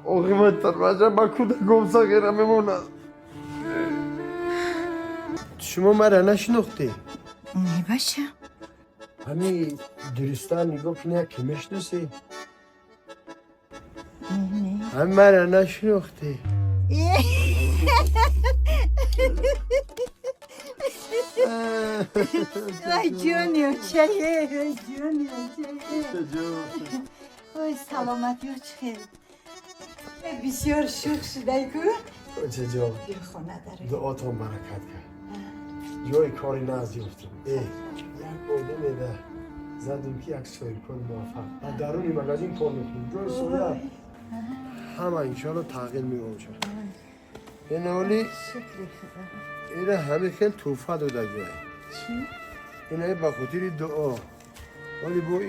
آقای من ترمجم با کودکم صغیره میمونم. شما مرا نشناختی؟ نه باشه همین درستان نگاه کنه که میشناسی؟ نه هم مرا نشناختی؟ وای جونیو چیه وای جونیو چیه وای سلامتی و چه بسیار شوخ شده کو چه جا دل خونه داره دعاتون برکت کرد جای کاری ناز یافتم یک بوده میده زدیم که یک سوی کن موفق و درونی مگازین کار میکنیم جای سویا همه انشالله تغییر میگم شد این اولی شکلی خدا اینه همه خیلی توفه داده گوه چی؟ اینه با خاطر دعا ولی با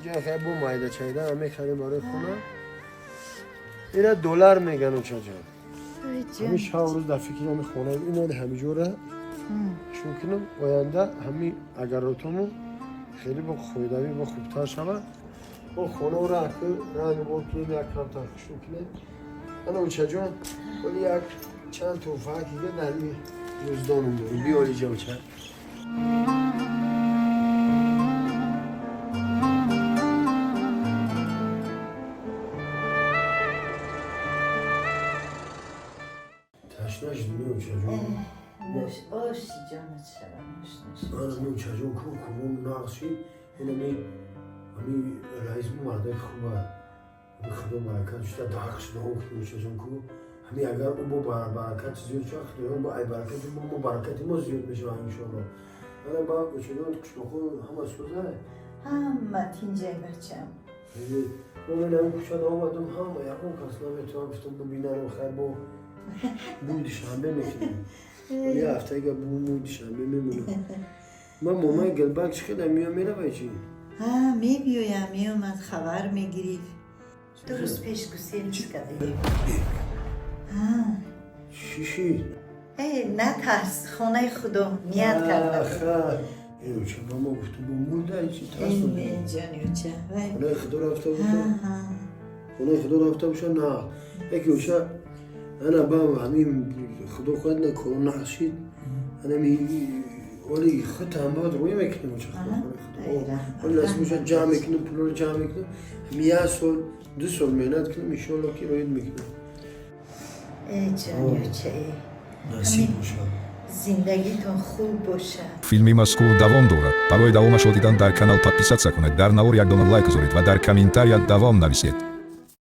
جای خیلی با مایده چایده همه خیلی برای خونه اینه دلار میگن و چه جان وای همین جون شب روز در فکر همین خونه اینه همین جوره شو کنم آینده همین اگر روتومو خیلی با خویدوی با خوبتر شود با خونه را که رنگ با کنیم یک کم تا شو کنیم انا و چه جان ولی یک چند توفه که در این روزدانم داریم بیالی جا و چند تشنش دونیم چه جان آشی جانت شبم من همون چه جان که کنم نقشی این همین رئیس مرده خوبه همین خدا برکت شده داغ شده هم که چه جان که همین اگر او با برکت زیاد شد خدا با ای برکت با برکت ما زیاد میشه انشالله من با چه جان کشنخو همه سوزه همه تینجه بچم من هم کشد آمدم همه یکم کسنا میتونم گفتم ببینم خیر با بود شنبه میکنم یه هفته اگه بود شنبه میمونم من مامان گلبک چقدر میام میره بچی ها میبیویم میومد خبر میگیری درست پیش گسیلش کرده شیشی ای نه ترس خونه خدا نیت کرده آخه اینو چه با ما گفتم با مرده چی ترس این بودم جانیو چه وای خونه خدا رفته باشم ها خونه خدا رفته باشم نه یکی باشه انا با همین خدا خود نکنه نقشید انا ولی خط هم باید روی میکنم چه خدا ولی لازم باشه جمع میکنم پول رو جمع میکنم یه سال دو سال مهنت کنم انشالله که باید میکنم ای جانیو چه نصیب باشه زندگیتون خوب باشه Filmi Mazkur davom dora. Barои давомаш дидан дар канал подписатся кунед, дар навор ягдона лайк гузоред ва дар комментарият давом нависед.